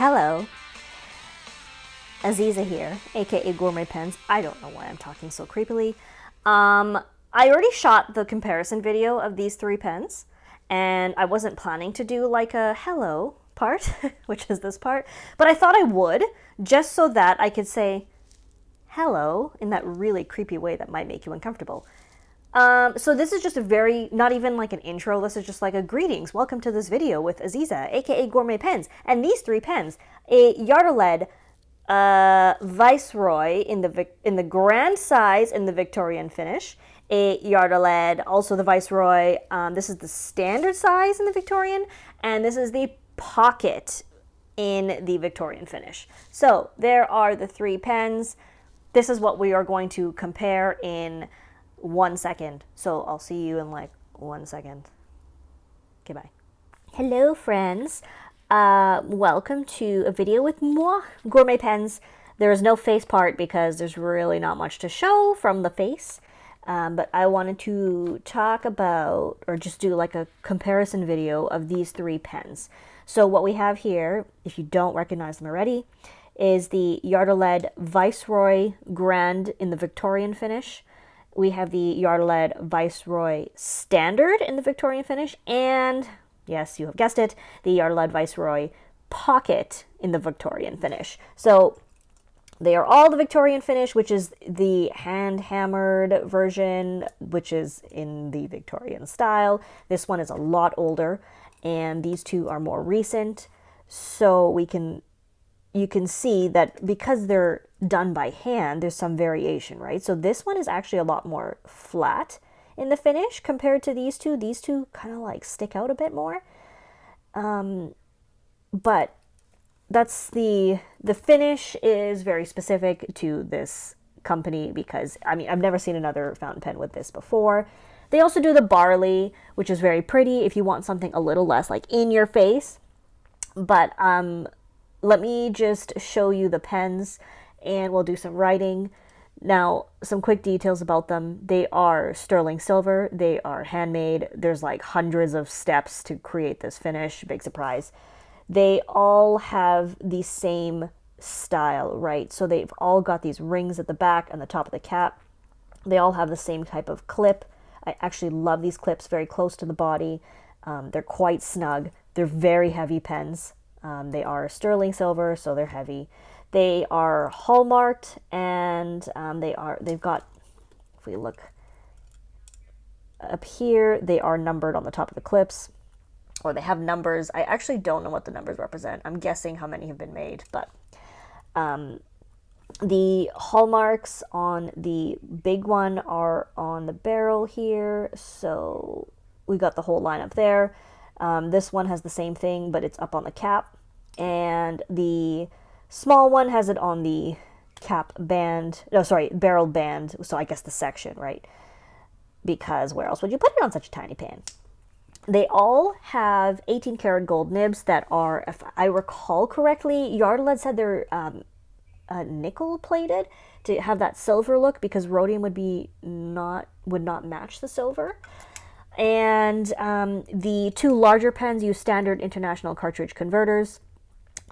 Hello, Aziza here, aka Gourmet Pens. I don't know why I'm talking so creepily. I already shot the comparison video of these three pens, and I wasn't planning to do like a hello part, which is this part, but I thought I would, just so that I could say hello in that really creepy way that might make you uncomfortable. So this is just a very, not even like an intro, this is just like a greetings, welcome to this video with Aziza, aka Gourmet Pens, and these three pens, a Untitled Viceroy in the grand size in the Victorian finish, a Untitled, also the Viceroy, this is the standard size in the Victorian, and this is the pocket in the Victorian finish. So there are the three pens. This is what we are going to compare in 1 second. So I'll see you in like 1 second. Okay, bye. Hello, friends. Welcome to a video with moi, Gourmet Pens. There is no face part because there's really not much to show from the face. But I wanted to talk about, or just do like a comparison video of these three pens. So what we have here, if you don't recognize them already, is the Untitled Viceroy Grand in the Victorian finish. We have the Untitled Viceroy Standard in the Victorian finish, and yes, you have guessed it, the Untitled Viceroy Pocket in the Victorian finish. So they are all the Victorian finish, which is the hand-hammered version, which is in the Victorian style. This one is a lot older, and these two are more recent. So you can see that because they're done by hand, there's some variation, right? So this one is actually a lot more flat in the finish compared to these two. These two kind of like stick out a bit more. But that's the finish is very specific to this company because, I mean, I've never seen another fountain pen with this before. They also do the barley, which is very pretty if you want something a little less like in your face. But let me just show you the pens and we'll do some writing. Now, some quick details about them. They are sterling silver. They are handmade. There's like hundreds of steps to create this finish. Big surprise. They all have the same style, right? So they've all got these rings at the back and the top of the cap. They all have the same type of clip. I actually love these clips, very close to the body. They're quite snug. They're very heavy pens. They are sterling silver, so they're heavy. They are hallmarked, and they've got, if we look up here, they are numbered on the top of the clips, or they have numbers. I actually don't know what the numbers represent. I'm guessing how many have been made, but the hallmarks on the big one are on the barrel here, so we got the whole line up there. This one has the same thing, but it's up on the cap. And the small one has it on the cap band. No, sorry, barrel band. So I guess the section, right? Because where else would you put it on such a tiny pen? They all have 18 karat gold nibs that are, if I recall correctly, Untitled said they're nickel plated to have that silver look because rhodium would not match the silver. And the two larger pens use standard international cartridge converters.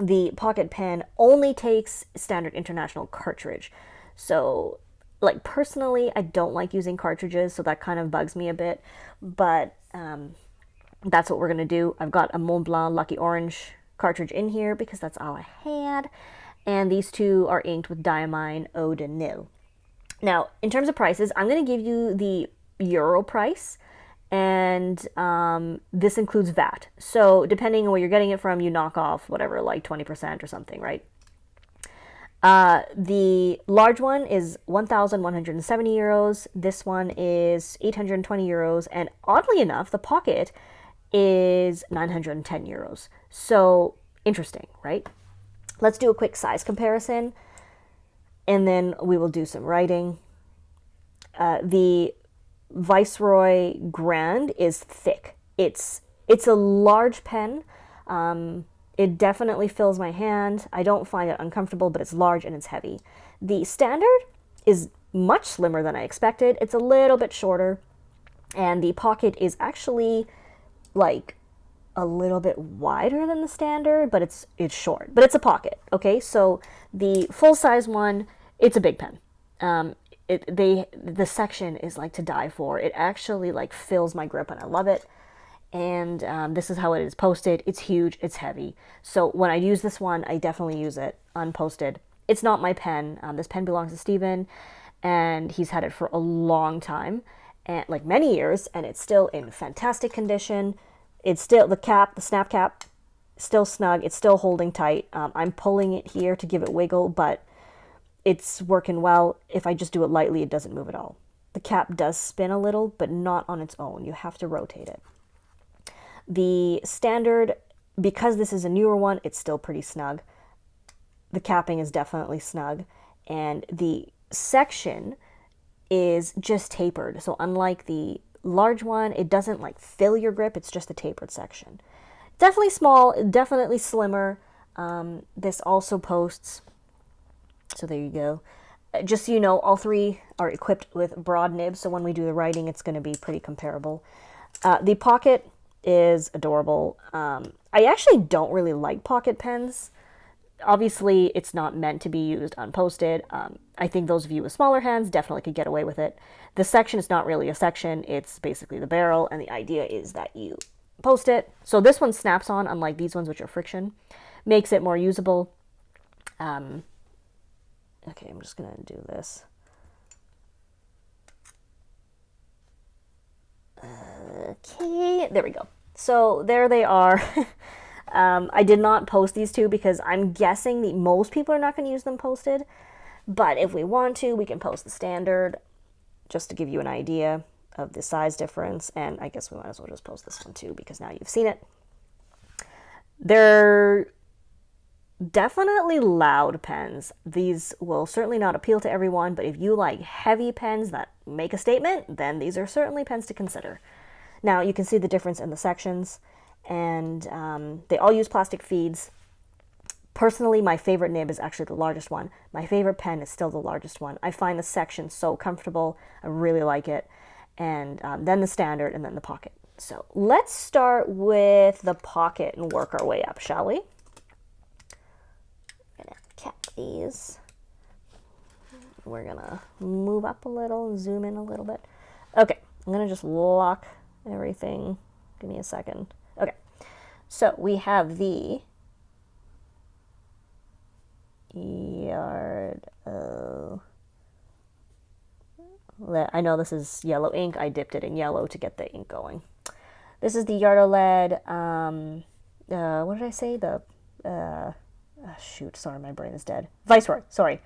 The pocket pen only takes standard international cartridge. So, like, personally, I don't like using cartridges, so that kind of bugs me a bit. But that's what we're going to do. I've got a Mont Blanc Lucky Orange cartridge in here because that's all I had. And these two are inked with Diamine Eau de Nil. Now, in terms of prices, I'm going to give you the euro price. And this includes VAT. So depending on where you're getting it from, you knock off whatever, like 20% or something, right? The large one is 1,170 euros. This one is 820 euros. And oddly enough, the pocket is 910 euros. So interesting, right? Let's do a quick size comparison. And then we will do some writing. The Viceroy Grand is thick. It's a large pen. It definitely fills my hand. I don't find it uncomfortable, but it's large and it's heavy. The Standard is much slimmer than I expected. It's a little bit shorter, and the pocket is actually like a little bit wider than the standard, but it's short, but it's a pocket. Okay, so the full size one, it's a big pen. The section is like to die for. It actually like fills my grip and I love it. And this is how it is posted. It's huge, it's heavy. So when I use this one, I definitely use it unposted. It's not my pen. This pen belongs to Steven, and he's had it for a long time, and like many years, and it's still in fantastic condition. It's still, the snap cap, still snug. It's still holding tight. I'm pulling it here to give it wiggle, but it's working well. If I just do it lightly, it doesn't move at all. The cap does spin a little, but not on its own. You have to rotate it. The standard, because this is a newer one, it's still pretty snug. The capping is definitely snug, and the section is just tapered. So unlike the large one, it doesn't like fill your grip, it's just a tapered section. Definitely small, definitely slimmer. This also posts, so there you go. Just so you know, all three are equipped with broad nibs, so when we do the writing, it's going to be pretty comparable. The pocket is adorable. I actually don't really like pocket pens. Obviously, it's not meant to be used unposted. I think those of you with smaller hands definitely could get away with it. The section is not really a section. It's basically the barrel, and the idea is that you post it. So this one snaps on, unlike these ones, which are friction. Makes it more usable. Okay, I'm just going to do this. Okay, there we go. So there they are. I did not post these two because I'm guessing that most people are not going to use them posted. But if we want to, we can post the standard just to give you an idea of the size difference. And I guess we might as well just post this one too because now you've seen it. They're definitely loud pens. These will certainly not appeal to everyone, but if you like heavy pens that make a statement, then these are certainly pens to consider. Now you can see the difference in the sections, and they all use plastic feeds. Personally, my favorite nib is actually the largest one. My favorite pen is still the largest one. I find the section so comfortable. I really like it. And then the standard, and then the pocket. So let's start with the pocket and work our way up, shall we? I'm gonna cap these. We're gonna move up a little and zoom in a little bit. Okay, I'm gonna just lock everything. Give me a second. Okay, so we have the yard. I know this is yellow ink. I dipped it in yellow to get the ink going. This is the Yardo lead. What did I say? Shoot, sorry, my brain is dead. Viceroy, sorry.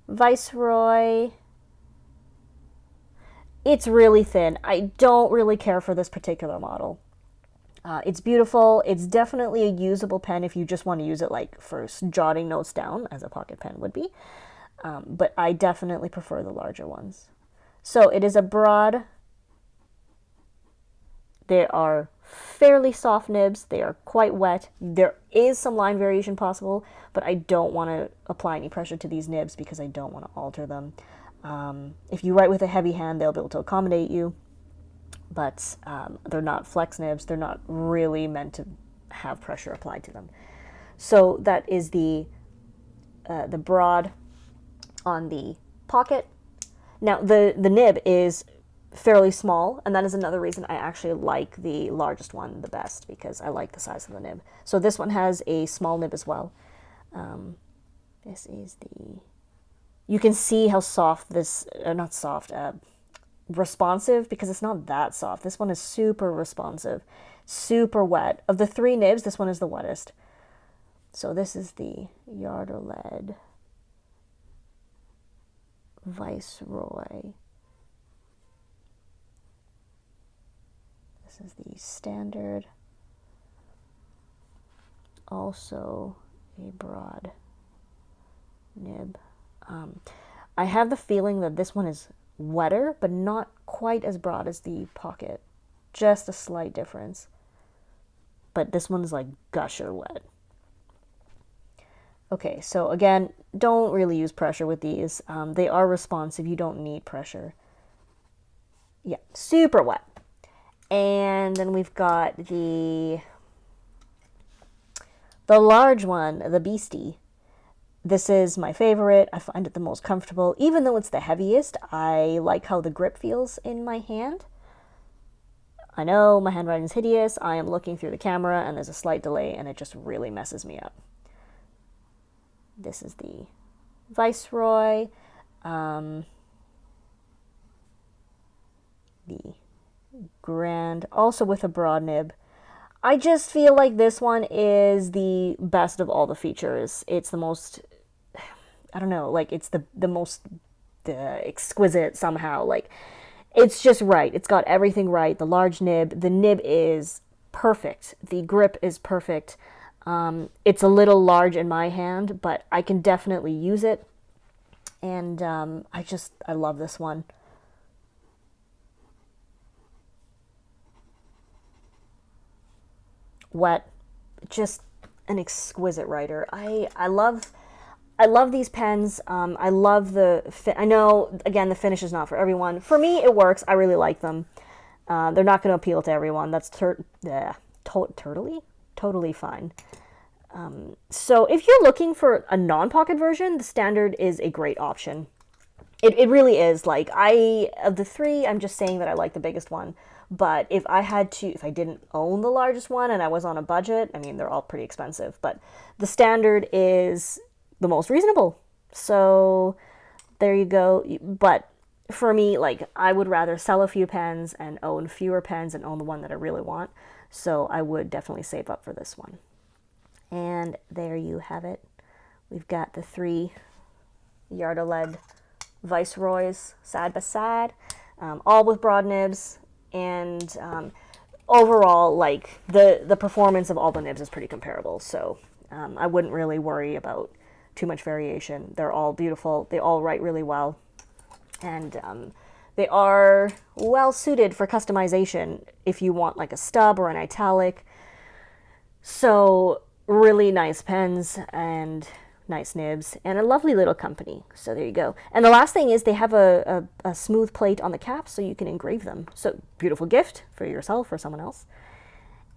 Viceroy. It's really thin. I don't really care for this particular model. It's beautiful. It's definitely a usable pen if you just want to use it like for jotting notes down, as a pocket pen would be. But I definitely prefer the larger ones. So it is a broad. They are fairly soft nibs. They are quite wet. There is some line variation possible, but I don't want to apply any pressure to these nibs because I don't want to alter them. If you write with a heavy hand, they'll be able to accommodate you, but they're not flex nibs. They're not really meant to have pressure applied to them. So that is the broad on the pocket. Now the nib is fairly small, and that is another reason I actually like the largest one the best, because I like the size of the nib. So this one has a small nib as well. This is the, you can see how soft this, not soft, responsive, because it's not that soft. This one is super responsive, super wet. Of the three nibs, this one is the wettest. So this is the Yardo lead Viceroy. This is the standard. Also a broad nib. I have the feeling that this one is wetter, but not quite as broad as the pocket. Just a slight difference. But this one is like gusher wet. Okay, so again, don't really use pressure with these. They are responsive. You don't need pressure. Yeah, super wet. And then we've got the The large one, the Beastie. This is my favorite. I find it the most comfortable. Even though it's the heaviest, I like how the grip feels in my hand. I know my handwriting is hideous. I am looking through the camera and there's a slight delay and it just really messes me up. This is the Viceroy. The Grand, also with a broad nib. I just feel like this one is the best of all the features. It's the most, I don't know, like it's the most exquisite somehow. Like it's just right. It's got everything right. The large nib, the nib is perfect. The grip is perfect. It's a little large in my hand, but I can definitely use it. And I love this one. Wet, just an exquisite writer. I love these pens. I love I know, again, the finish is not for everyone. For me, it works. I really like them. They're not going to appeal to everyone. That's totally fine. So if you're looking for a non-pocket version, the Standard is a great option. It really is. Like, of the three, I'm just saying that I like the biggest one. But if I didn't own the largest one and I was on a budget, I mean, they're all pretty expensive, but the Standard is the most reasonable. So there you go. But for me, like, I would rather sell a few pens and own fewer pens and own the one that I really want. So I would definitely save up for this one. And there you have it. We've got the 3 Yarda-led Viceroys side by side, all with broad nibs. And overall, like, the performance of all the nibs is pretty comparable. So I wouldn't really worry about too much variation. They're all beautiful. They all write really well. And they are well suited for customization if you want like a stub or an italic. So really nice pens and nice nibs and a lovely little company. So there you go. And the last thing is they have a smooth plate on the cap so you can engrave them. So beautiful gift for yourself or someone else.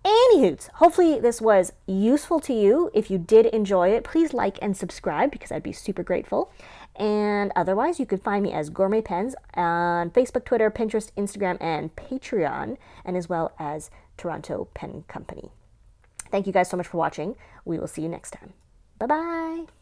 Anywho, hopefully this was useful to you. If you did enjoy it, please like and subscribe because I'd be super grateful. And otherwise, you can find me as Gourmet Pens on Facebook, Twitter, Pinterest, Instagram, and Patreon, and as well as Toronto Pen Company. Thank you guys so much for watching. We will see you next time. Bye-bye.